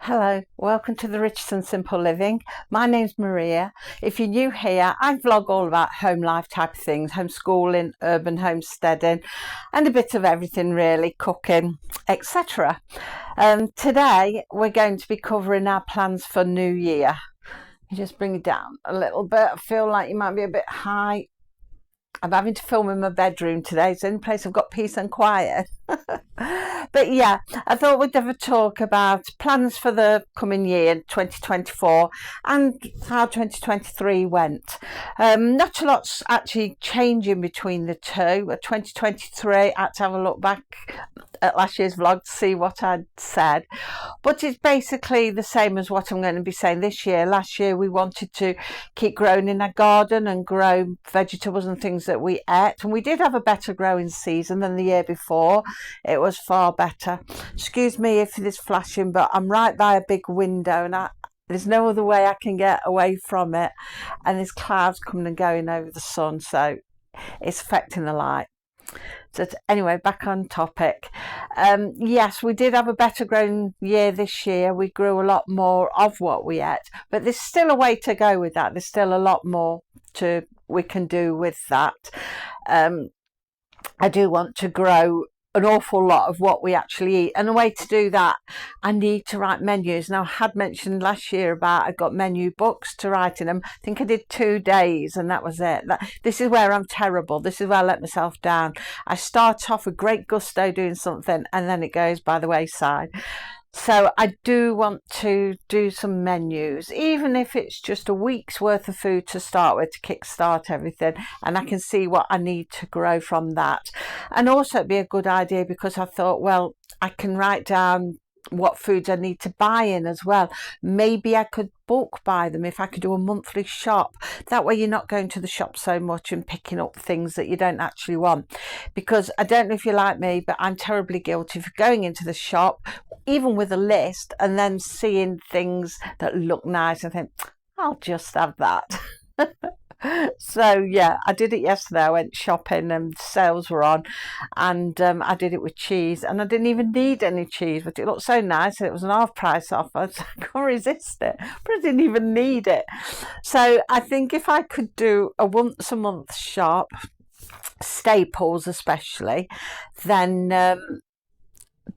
Hello, welcome to the Richardson Simple Living. My name's Maria. If you're new here, I vlog all about home life type of things, homeschooling, urban homesteading, and a bit of everything really, cooking, etc. Today we're going to be covering our plans for New Year. You just bring it down a little bit. I feel like you might be a bit high. I'm having to film in my bedroom today. It's the only place I've got peace and quiet. But yeah, I thought we'd have a talk about plans for the coming year, 2024, and how 2023 went. Not a lot's actually changing between the two. 2023, I had to have a look back at last year's vlog to see what I'd said. But it's basically the same as what I'm going to be saying this year. Last year we wanted to keep growing in our garden and grow vegetables and things that we ate. And we did have a better growing season than the year before. It was far better. Excuse me if it is flashing, but I'm right by a big window and there's no other way I can get away from it. And there's clouds coming and going over the sun, so it's affecting the light. So anyway, back on topic. Yes, we did have a better growing year this year. We grew a lot more of what we ate, but there's still a way to go with that. There's still a lot more we can do with that. I do want to grow an awful lot of what we actually eat, and the way to do that, I need to write menus. Now, I had mentioned last year about I got menu books to write in them. I think I did 2 days and that was it. This is where I'm terrible. This is where I let myself down. I start off with great gusto doing something and then it goes by the wayside. So I do want to do some menus, even if it's just a week's worth of food to start with, to kickstart everything, and I can see what I need to grow from that. And also it'd be a good idea because I thought, well, I can write down what foods I need to buy in as well. Maybe I could bulk buy them if I could do a monthly shop. That way you're not going to the shop so much and picking up things that you don't actually want. Because I don't know if you're like me, but I'm terribly guilty for going into the shop, even with a list, and then seeing things that look nice and think, I'll just have that. So yeah, I did it yesterday. I went shopping and sales were on, and I did it with cheese, and I didn't even need any cheese, but it looked so nice and it was an half price offer, so I couldn't resist it, but I didn't even need it. So I think if I could do a once a month shop, staples especially, then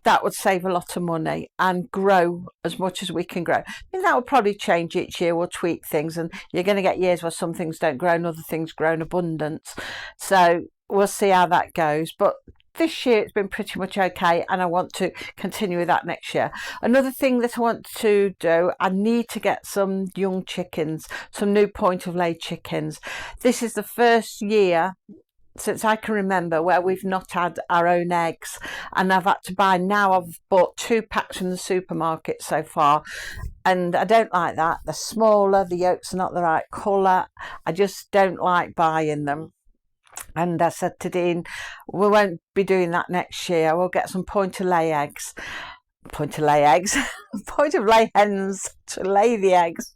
that would save a lot of money and grow as much as we can grow. I mean, that will probably change each year. We'll tweak things, and you're going to get years where some things don't grow and other things grow in abundance. So we'll see how that goes. But this year it's been pretty much okay, and I want to continue with that next year. Another thing that I want to do, I need to get some young chickens, some new point of lay chickens. This is the first year since I can remember where we've not had our own eggs, and I've had to buy. Now I've bought 2 packs from the supermarket so far, and I don't like that. They're smaller, the yolks are not the right colour. I just don't like buying them. And I said to Dean, we won't be doing that next year. We'll get some point of lay eggs. Point of lay eggs? Point of lay hens to lay the eggs.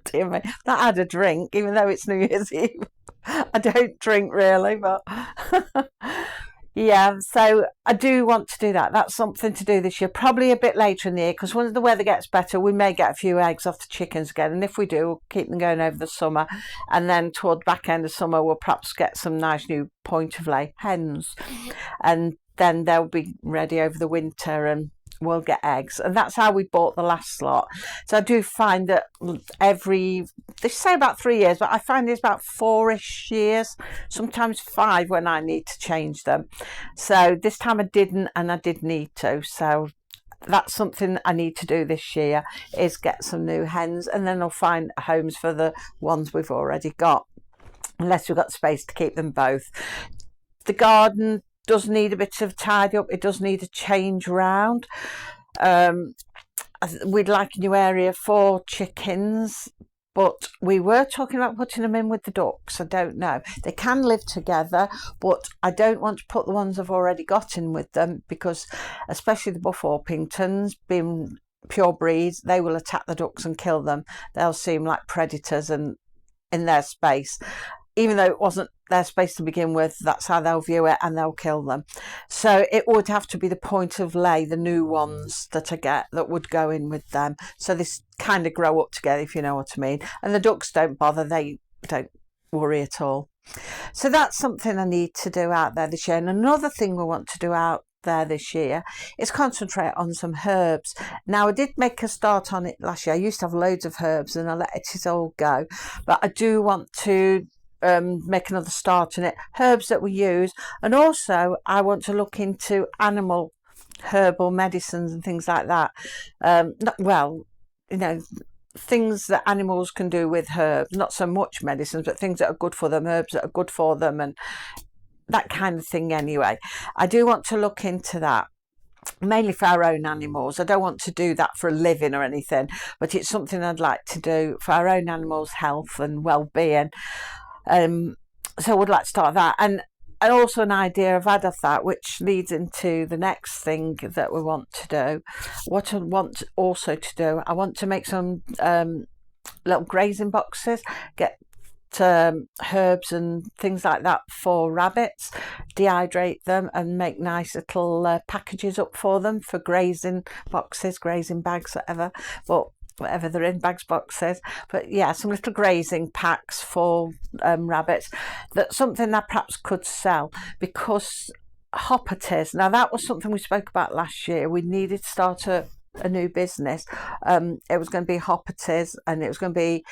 Dear me, that had a drink, even though it's New Year's Eve. I don't drink really, but yeah, so I do want to do that. That's something to do this year, probably a bit later in the year, because once the weather gets better, we may get a few eggs off the chickens again. And if we do, we'll keep them going over the summer. And then toward the back end of summer, we'll perhaps get some nice new point of lay hens. And then they'll be ready over the winter and we'll get eggs. And that's how we bought the last lot. So I do find that they say about 3 years, but I find it's about 4-ish years, sometimes 5 when I need to change them. So this time I didn't, and I did need to. So that's something I need to do this year, is get some new hens, and then I'll find homes for the ones we've already got, unless we've got space to keep them both. The garden does need a bit of tidy up. It does need a change round. We'd like a new area for chickens, but we were talking about putting them in with the ducks. I don't know. They can live together, but I don't want to put the ones I've already got in with them, because especially the Buff Orpingtons, being pure breeds, they will attack the ducks and kill them. They'll seem like predators and in their space. even though it wasn't their space to begin with, that's how they'll view it and they'll kill them. So it would have to be the point of lay, the new ones that I get, that would go in with them. So this kind of grow up together, if you know what I mean. And the ducks don't bother, they don't worry at all. So that's something I need to do out there this year. And another thing we want to do out there this year is concentrate on some herbs. Now, I did make a start on it last year. I used to have loads of herbs and I let it all go, but I do want to make another start on it. Herbs that we use, and also I want to look into animal herbal medicines and things like that. Things that animals can do with herbs, not so much medicines, but things that are good for them, herbs that are good for them, and that kind of thing. Anyway, I do want to look into that, mainly for our own animals. I don't want to do that for a living or anything, but it's something I'd like to do for our own animals' health and well-being. So I would like to start that, and also an idea I've had of that, which leads into the next thing that we want to do. What I want also to do, I want to make some little grazing boxes, get herbs and things like that for rabbits, dehydrate them and make nice little packages up for them for grazing boxes, grazing bags, whatever they're in, bags, boxes. But yeah, some little grazing packs for rabbits. That's something that perhaps could sell, because hopperties, now that was something we spoke about last year. We needed to start a new business. It was going to be hopperties, and it was going to be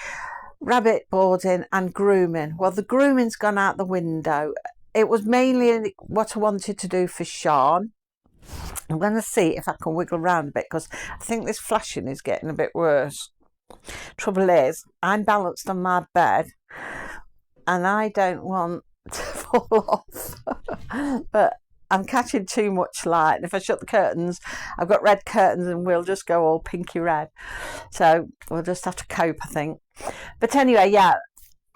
rabbit boarding and grooming. Well, the grooming's gone out the window. It was mainly what I wanted to do for Sean. I'm going to see if I can wiggle around a bit, because I think this flashing is getting a bit worse. Trouble is, I'm balanced on my bed and I don't want to fall off. But I'm catching too much light, and if I shut the curtains, I've got red curtains and we'll just go all pinky red. So we'll just have to cope, I think. But anyway, yeah,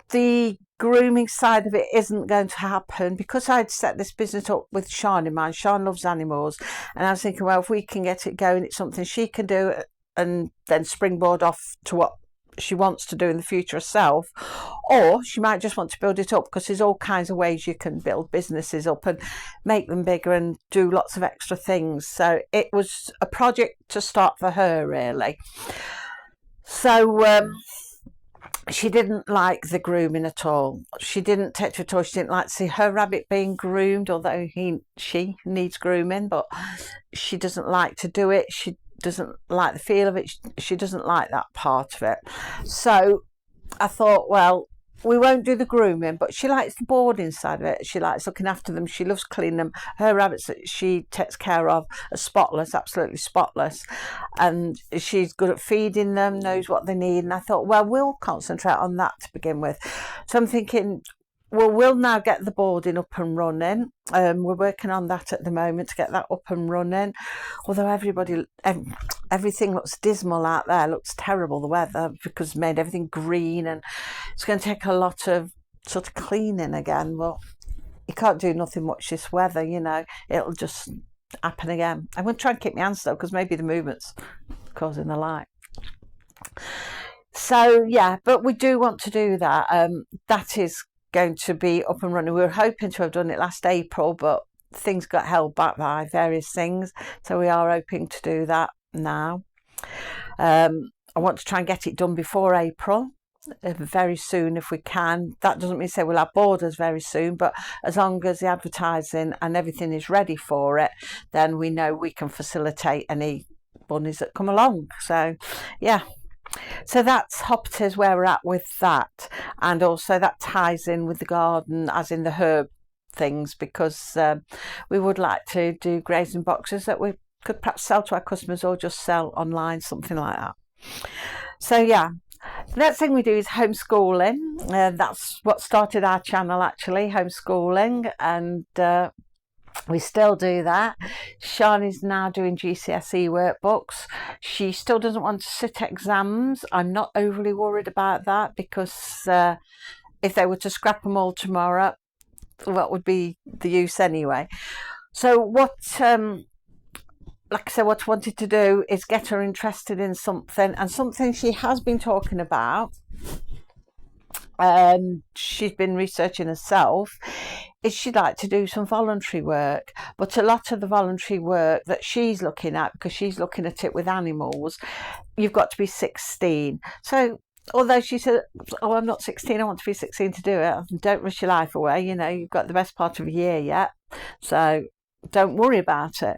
the grooming side of it isn't going to happen, because I'd set this business up with Sean in mind. Sean loves animals, and I was thinking, well, if we can get it going, it's something she can do and then springboard off to what she wants to do in the future herself. Or she might just want to build it up, because there's all kinds of ways you can build businesses up and make them bigger and do lots of extra things. So it was a project to start for her, really. So she didn't like the grooming at all. She didn't take to it at all. She didn't like to see her rabbit being groomed, although she needs grooming, but she doesn't like to do it. She doesn't like the feel of it. She doesn't like that part of it. So I thought, well, we won't do the grooming, but she likes the boarding side of it. She likes looking after them. She loves cleaning them. Her rabbits that she takes care of are spotless, absolutely spotless. And she's good at feeding them, knows what they need. And I thought, well, we'll concentrate on that to begin with. So I'm thinking, well, we'll now get the boarding up and running. We're working on that at the moment to get that up and running. Although everything looks dismal out there, looks terrible, the weather, because it's made everything green, and it's going to take a lot of sort of cleaning again. Well, you can't do nothing much this weather, it'll just happen again. I'm going to try and keep my hands still, because maybe the movement's causing the light. So yeah, but we do want to do that. That is going to be up and running. We were hoping to have done it last April, but things got held back by various things, so we are hoping to do that now. I want to try and get it done before April, very soon if we can. That doesn't mean to say we'll have borders very soon, but as long as the advertising and everything is ready for it, then we know we can facilitate any bunnies that come along. So yeah, so that's hopperties, where we're at with that. And also that ties in with the garden, as in the herb things, because we would like to do grazing boxes that we could perhaps sell to our customers, or just sell online, something like that. So yeah, the next thing we do is homeschooling. That's what started our channel, actually, homeschooling, and we still do that. Sean is now doing GCSE workbooks. She still doesn't want to sit exams. I'm not overly worried about that, because if they were to scrap them all tomorrow, what would be the use anyway? So what, like I said, what I wanted to do is get her interested in something, and something she has been talking about she's been researching herself, is she'd like to do some voluntary work. But a lot of the voluntary work that she's looking at, because she's looking at it with animals, you've got to be 16. So although she said, oh, I'm not 16, I want to be 16 to do it, don't rush your life away, you've got the best part of a year yet, so don't worry about it.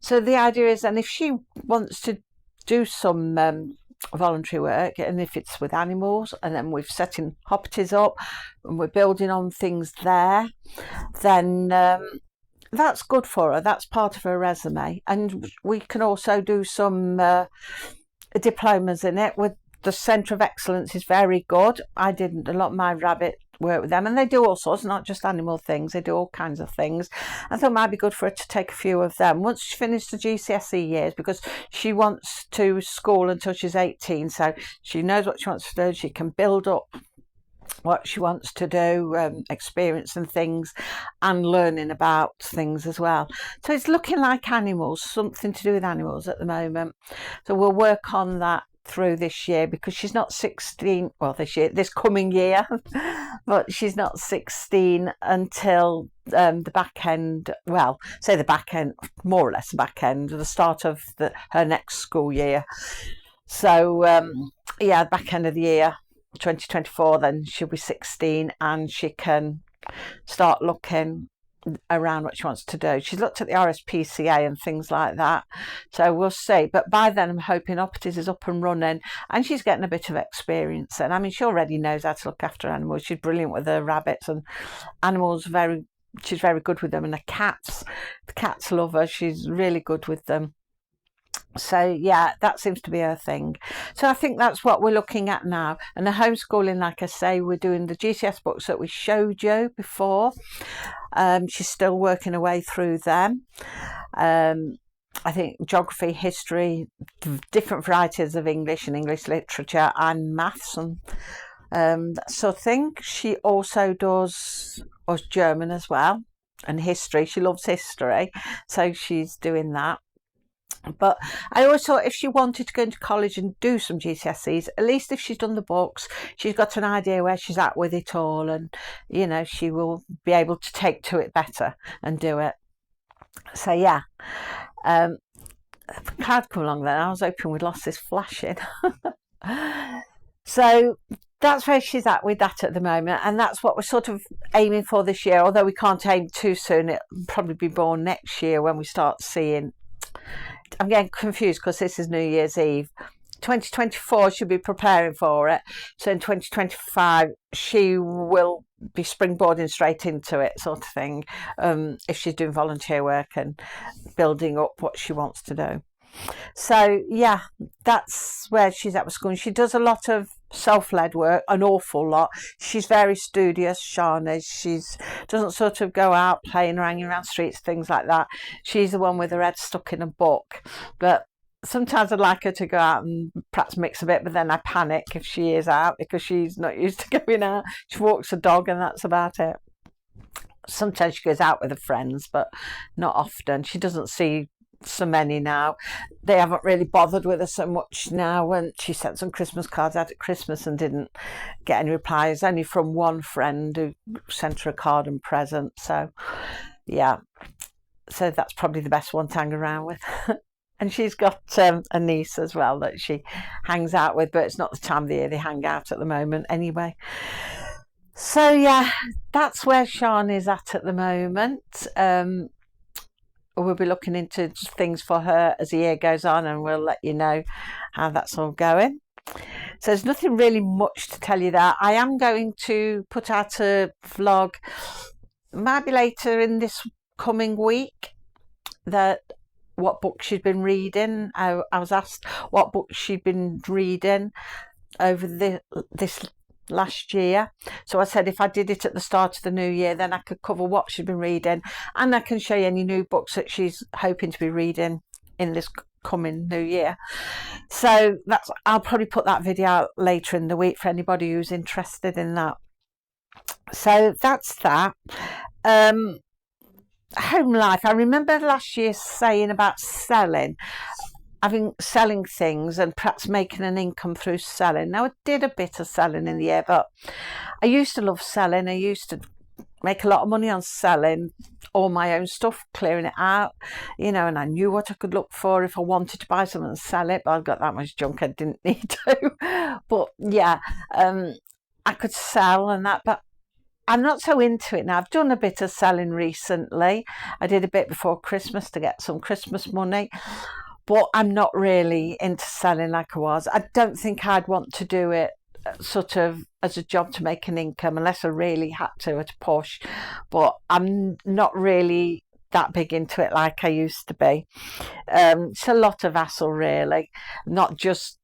So the idea is, and if she wants to do some voluntary work, and if it's with animals, and then we're setting hoppities up and we're building on things there, then that's good for her. That's part of her resume. And we can also do some diplomas in it. With the Centre of Excellence is very good. I did a lot of my rabbit work with them, and they do all sorts, not just animal things, they do all kinds of things. I thought it might be good for her to take a few of them once she finished the GCSE years, because she wants to school until she's 18, so she knows what she wants to do. She can build up what she wants to do, experience and things, and learning about things as well. So it's looking like animals, something to do with animals at the moment. So we'll work on that through this year, because she's not 16, well, this coming year, but she's not 16 until the back end, well, say the back end, more or less the back end, the start of her next school year. So back end of the year 2024, then she'll be 16 and she can start looking around what she wants to do. She's looked at the RSPCA and things like that, so we'll see. But by then I'm hoping Optics is up and running and she's getting a bit of experience. And I mean, she already knows how to look after animals. She's brilliant with her rabbits and animals. She's very good with them. And the cats love her. She's really good with them. So yeah, that seems to be her thing. So I think that's what we're looking at now. And the homeschooling, like I say, we're doing the GCS books that we showed you before. She's still working her way through them. I think geography, history, different varieties of English and English literature, and maths and that sort of thing. She also does us German as well, and history. She loves history, so she's doing that. But I always thought if she wanted to go into college and do some GCSEs, at least if she's done the books, she's got an idea where she's at with it all, and she will be able to take to it better and do it. So yeah, cloud come along then. I was hoping we'd lost this flashing. So that's where she's at with that at the moment, and that's what we're sort of aiming for this year. Although we can't aim too soon, it'll probably be born next year when we start seeing. I'm getting confused because this is New Year's Eve. 2024 she'll be preparing for it, so in 2025 she will be springboarding straight into it, sort of thing, if she's doing volunteer work and building up what she wants to do. So yeah, that's where she's at with school. And she does a lot of self-led work, an awful lot. She's very studious, Shani. She doesn't sort of go out playing or hanging around streets, things like that. She's the one with her head stuck in a book. But sometimes I'd like her to go out and perhaps mix a bit, but then I panic if she is out because she's not used to going out. She walks a dog and that's about it. Sometimes she goes out with her friends, but not often. She doesn't see so many now. They haven't really bothered with her so much now, and she sent some Christmas cards out at Christmas and didn't get any replies, only from one friend who sent her a card and present. So yeah, so that's probably the best one to hang around with. And she's got a niece as well that she hangs out with, but it's not the time of the year they hang out at the moment anyway. So yeah, that's where Sean is at the moment. We'll be looking into things for her as the year goes on, and we'll let you know how that's all going. So there's nothing really much to tell you there. I am going to put out a vlog, maybe later in this coming week, that what book she'd been reading. I was asked what book she'd been reading over this last year. So I said if I did it at the start of the new year, then I could cover what she'd been reading, and I can show you any new books that she's hoping to be reading in this coming new year. So I'll probably put that video out later in the week for anybody who's interested in that. So that's that. Home life. I remember last year saying about selling. having selling things and perhaps making an income through selling. Now I did a bit of selling in the year, but I used to love selling. I used to make a lot of money on selling all my own stuff, clearing it out, and I knew what I could look for if I wanted to buy something and sell it, but I've got that much junk I didn't need to. But yeah, I could sell and that, but I'm not so into it now. I've done a bit of selling recently. I did a bit before Christmas to get some Christmas money, but I'm not really into selling like I was. I don't think I'd want to do it sort of as a job to make an income unless I really had to at a push, but I'm not really that big into it like I used to be. It's a lot of hassle really, not just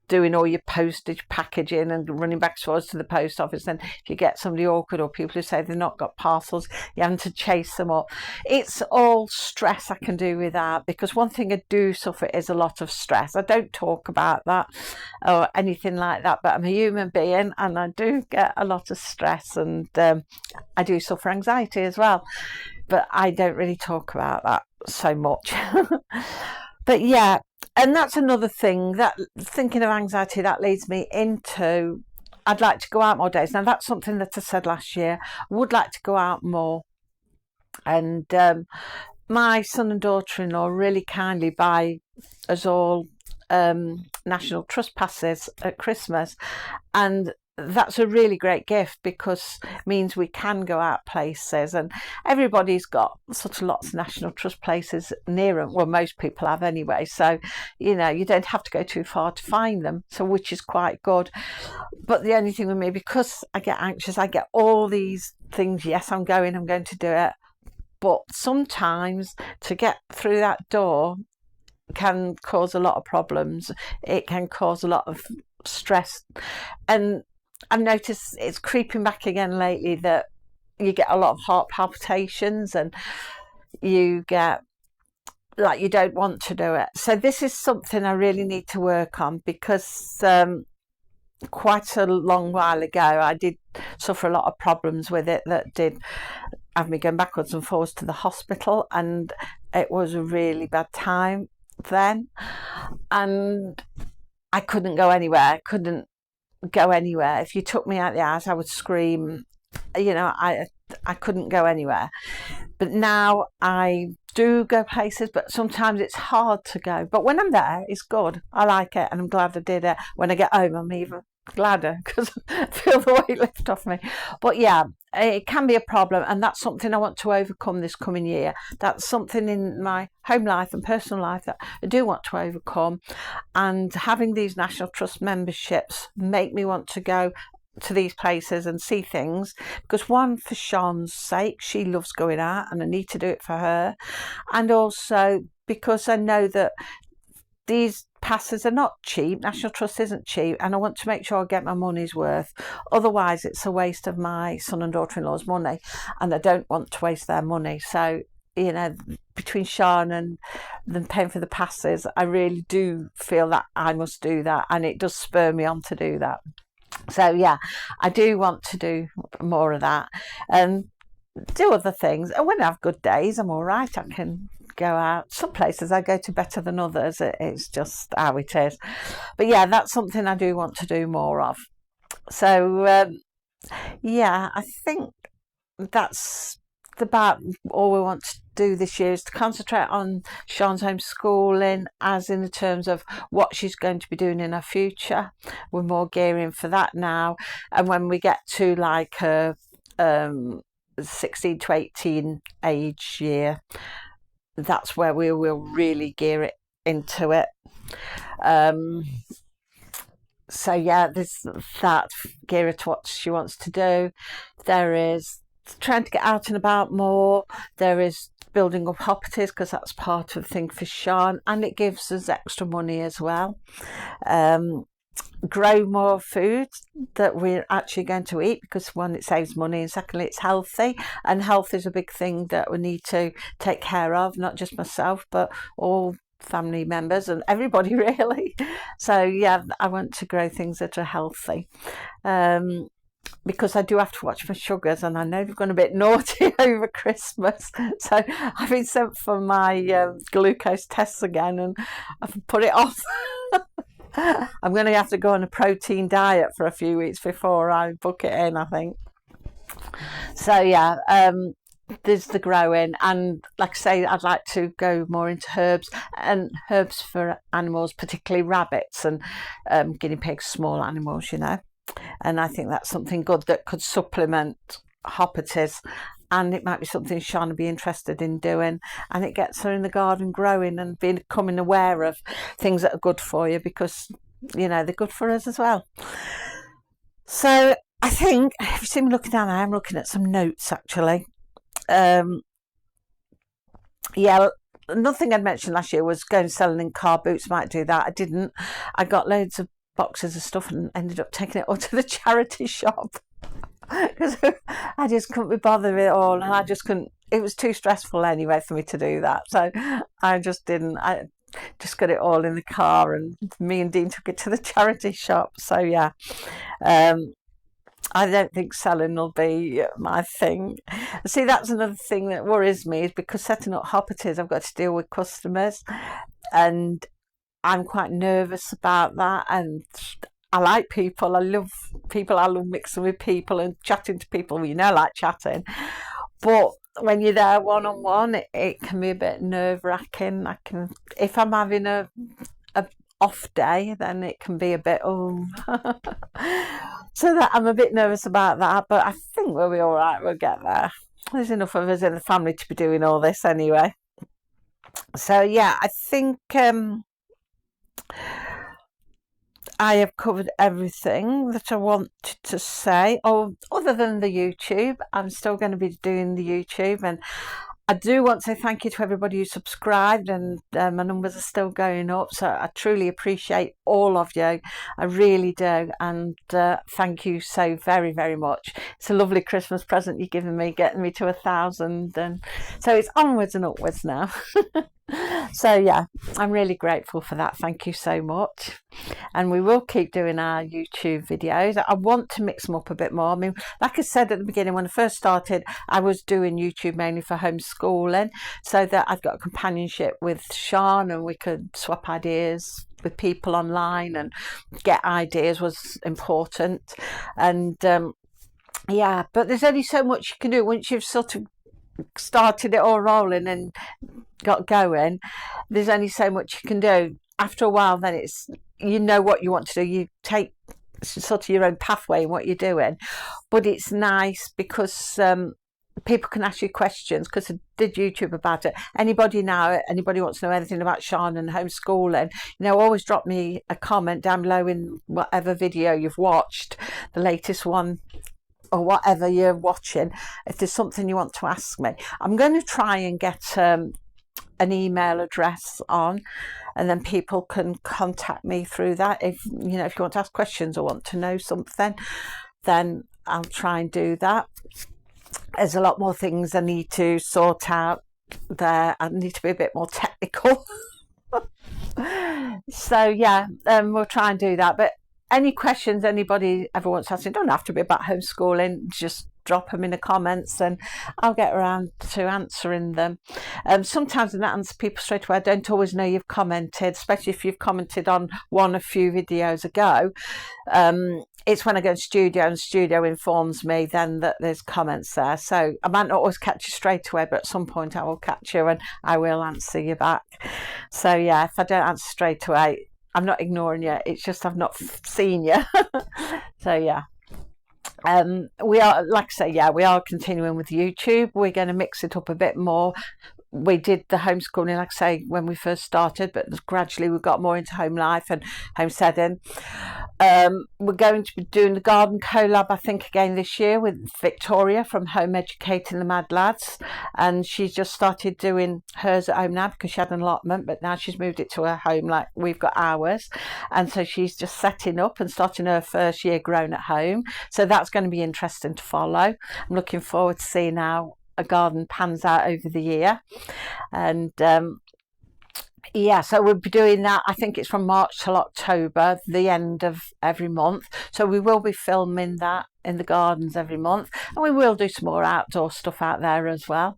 doing all your postage packaging and running back and forwards to the post office. Then if you get somebody awkward or people who say they've not got parcels, you're having to chase them up. It's all stress I can do without, because one thing I do suffer is a lot of stress. I don't talk about that or anything like that, but I'm a human being and I do get a lot of stress, and I do suffer anxiety as well, but I don't really talk about that so much. But yeah, and that's another thing, that thinking of anxiety, that leads me into I'd like to go out more days. Now that's something that I said last year. I would like to go out more, and my son and daughter-in-law really kindly buy us all National Trust passes at Christmas, and that's a really great gift because it means we can go out places, and everybody's got sort of lots of National Trust places near them. Well, most people have anyway, so you don't have to go too far to find them, so which is quite good. But the only thing with me, because I get anxious, I get all these things. Yes, I'm going to do it, but sometimes to get through that door can cause a lot of problems. It can cause a lot of stress, and I've noticed it's creeping back again lately that you get a lot of heart palpitations and you get like you don't want to do it. So this is something I really need to work on, because quite a long while ago I did suffer a lot of problems with it that did have me going backwards and forwards to the hospital, and it was a really bad time then, and I couldn't go anywhere. If you took me out the house I would scream. I couldn't go anywhere. But now I do go places, but sometimes it's hard to go, but when I'm there it's good. I like it and I'm glad I did it. When I get home I'm even gladder because I feel the weight lift off me. But yeah, it can be a problem, and that's something I want to overcome this coming year. That's something in my home life and personal life that I do want to overcome, and having these National Trust memberships make me want to go to these places and see things, because one, for Sean's sake, she loves going out and I need to do it for her, and also because I know that these passes are not cheap. National Trust isn't cheap, and I want to make sure I get my money's worth. Otherwise it's a waste of my son and daughter-in-law's money, and I don't want to waste their money. So between Sean and them paying for the passes, I really do feel that I must do that, and it does spur me on to do that. So yeah, I do want to do more of that and do other things. And when I have good days, I'm all right. I can go out. Some places I go to better than others. It's just how it is. But yeah, that's something I do want to do more of. So yeah, I think that's about all we want to do this year, is to concentrate on Sean's homeschooling, as in the terms of what she's going to be doing in her future. We're more gearing for that now, and when we get to like her 16 to 18 age year, that's where we will really gear it into it. So yeah, there's that, gear it to what she wants to do. There is trying to get out and about more. There is building up properties, because that's part of the thing for Sean, and it gives us extra money as well. Grow more food that we're actually going to eat, because one, it saves money, and secondly, it's healthy, and health is a big thing that we need to take care of, not just myself but all family members and everybody really. So yeah, I want to grow things that are healthy. because I do have to watch my sugars, and I know they've gone a bit naughty over Christmas. So I've been sent for my glucose tests again, and I've put it off. I'm going to have to go on a protein diet for a few weeks before I book it in, I think. So yeah, there's the growing, and like I say, I'd like to go more into herbs, and herbs for animals, particularly rabbits and guinea pigs, small animals, you know. And I think that's something good that could supplement hoppities, and it might be something Sean would be interested in doing, and it gets her in the garden growing and becoming aware of things that are good for you, because you know they're good for us as well. So I think, if you see me looking down, I am looking at some notes actually. Yeah, nothing I'd mentioned last year was going selling in car boots. Might do that. I didn't. I got loads of boxes of stuff and ended up taking it all to the charity shop because I just couldn't be bothered with it all, and I just couldn't. It was too stressful anyway for me to do that, so I just didn't. I just got it all in the car, and me and Dean took it to the charity shop. So yeah, I don't think selling will be my thing. See, that's another thing that worries me, is because setting up hoppities, I've got to deal with customers, and I'm quite nervous about that. And I like people. I love people. I love mixing with people and chatting to people. You know, I like chatting. But when you're there one on one, it can be a bit nerve wracking. If I'm having a off day, then it can be a bit so that I'm a bit nervous about that. But I think we'll be all right. We'll get there. There's enough of us in the family to be doing all this anyway. So yeah, I think I have covered everything that I wanted to say. Oh, other than the YouTube, I'm still going to be doing the YouTube, and I do want to say thank you to everybody who subscribed, and my numbers are still going up, so I truly appreciate all of you. I really do, and thank you so very, very much. It's a lovely Christmas present you're giving me, getting me to 1,000, and so it's onwards and upwards now. So yeah, I'm really grateful for that. Thank you so much. And we will keep doing our YouTube videos. I want to mix them up a bit more. I mean, like I said at the beginning, when I first started, I was doing YouTube mainly for homeschooling, so that I've got a companionship with Sean, and we could swap ideas with people online, and get ideas was important. And yeah, but there's only so much you can do once you've sort of started it all rolling and got going. There's only so much you can do. After a while, then it's, you know what you want to do. You take sort of your own pathway in what you're doing. But it's nice because people can ask you questions, because I did YouTube about it. Anybody wants to know anything about Sean and homeschooling, you know, always drop me a comment down below in whatever video you've watched, the latest one, or whatever you're watching. If there's something you want to ask me, I'm going to try and get an email address on, and then people can contact me through that. If you know, if you want to ask questions or want to know something, then I'll try and do that. There's a lot more things I need to sort out there. I need to be a bit more technical. So yeah, we'll try and do that. But any questions anybody ever wants to ask, it don't have to be about homeschooling, just drop them in the comments and I'll get around to answering them. Sometimes I don't answer people straight away. I don't always know you've commented, especially if you've commented on one a few videos ago. It's when I go to studio and studio informs me then that there's comments there. So I might not always catch you straight away, but at some point I will catch you and I will answer you back. So yeah, if I don't answer straight away, I'm not ignoring you. It's just I've not seen you. So yeah. We are, like I say, yeah, we are continuing with YouTube. We're going to mix it up a bit more. We did the homeschooling, like I say, when we first started, but gradually we got more into home life and homesteading. We're going to be doing the garden collab, I think, again this year with Victoria from Home Educating the Mad Lads, and she's just started doing hers at home now because she had an allotment, but now she's moved it to her home like we've got ours, and so she's just setting up and starting her first year grown at home. So that's going to be interesting to follow. I'm looking forward to seeing how a garden pans out over the year. And yeah, so we'll be doing that. I think it's from March till October, the end of every month. So we will be filming that in the gardens every month, and we will do some more outdoor stuff out there as well.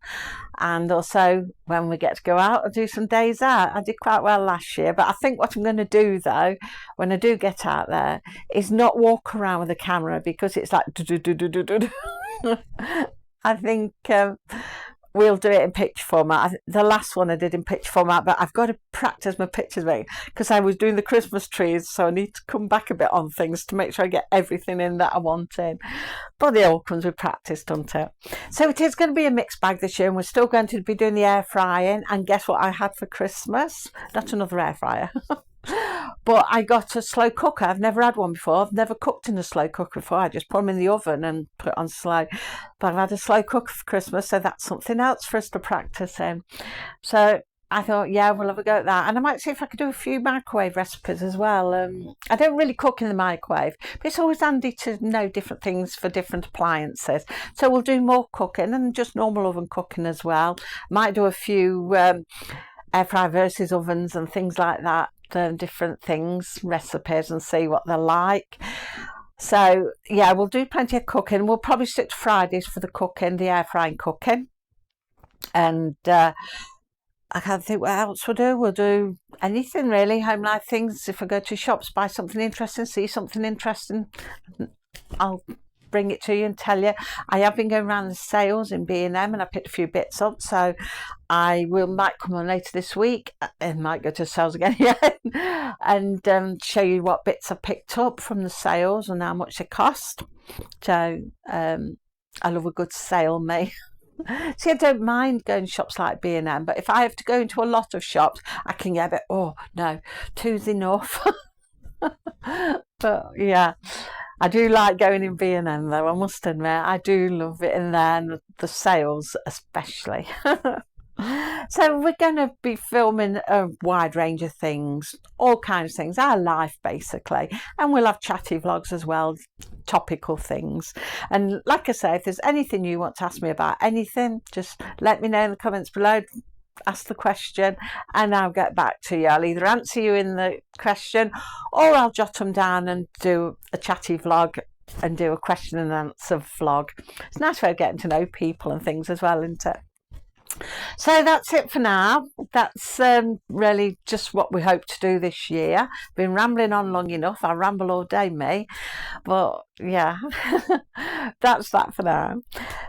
And also when we get to go out and do some days out. I did quite well last year, but I think what I'm going to do though, when I do get out there, is not walk around with the camera, because it's like I think we'll do it in picture format. The last one I did in picture format, but I've got to practice my pictures because I was doing the Christmas trees, so I need to come back a bit on things to make sure I get everything in that I want in. But it all comes with practice, doesn't it? So it is going to be a mixed bag this year, and we're still going to be doing the air frying. And guess what I had for Christmas? Not another air fryer. But I got a slow cooker. I've never had one before. I've never cooked in a slow cooker before. I just put them in the oven and put it on slow. But I've had a slow cooker for Christmas, so that's something else for us to practice in. So I thought, yeah, we'll have a go at that. And I might see if I could do a few microwave recipes as well. I don't really cook in the microwave, but it's always handy to know different things for different appliances. So we'll do more cooking and just normal oven cooking as well. Might do a few air fryer versus ovens and things like that. Different things, recipes, and see what they're like. So yeah, we'll do plenty of cooking. We'll probably stick to Fridays for the cooking, the air frying cooking. And I can't think what else we'll do. We'll do anything really, home life things. If I go to shops, buy something interesting, see something interesting, I'll bring it to you and tell you. I have been going around the sales in B&M, and I picked a few bits up, so I might come on later this week and might go to sales again and show you what bits I picked up from the sales and how much they cost. So I love a good sale, me. See, I don't mind going to shops like B&M, but if I have to go into a lot of shops, I can get a bit, oh no, two's enough. But yeah, I do like going in B&M though, I must admit. I do love it in there, and the sales especially. So we're going to be filming a wide range of things, all kinds of things, our life basically, and we'll have chatty vlogs as well, topical things. And like I say, if there's anything you want to ask me about anything, just let me know in the comments below. Ask the question and I'll get back to you. I'll either answer you in the question, or I'll jot them down and do a chatty vlog and do a question and answer vlog. It's a nice way of getting to know people and things as well, isn't it? So that's it for now. That's really just what we hope to do this year. Been rambling on long enough. I ramble all day, me. But yeah, that's that for now.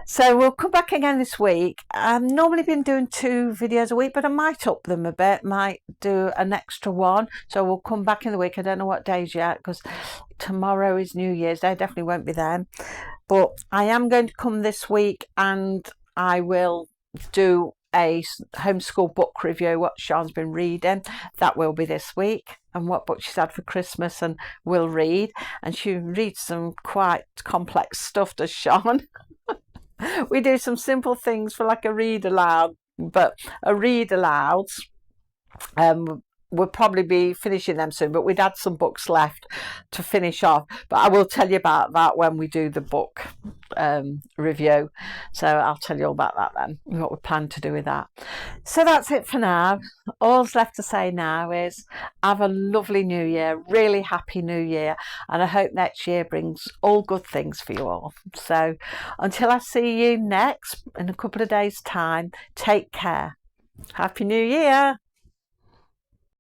So we'll come back again this week. I've normally been doing 2 videos a week, but I might up them a bit, might do an extra one. So we'll come back in the week. I don't know what days yet, because tomorrow is New Year's Day. I definitely won't be there. But I am going to come this week, and I will do a homeschool book review, what Sean's been reading. That will be this week, and what book she's had for Christmas and will read. And she reads some quite complex stuff, does Sean? We do some simple things for like a read aloud, but a read aloud we'll probably be finishing them soon, but we'd had some books left to finish off, but I will tell you about that when we do the book review. So I'll tell you all about that then, what we plan to do with that. So that's it for now. All's left to say now is have a lovely new year, really happy new year, and I hope next year brings all good things for you all. So until I see you next in a couple of days time, take care. Happy New Year.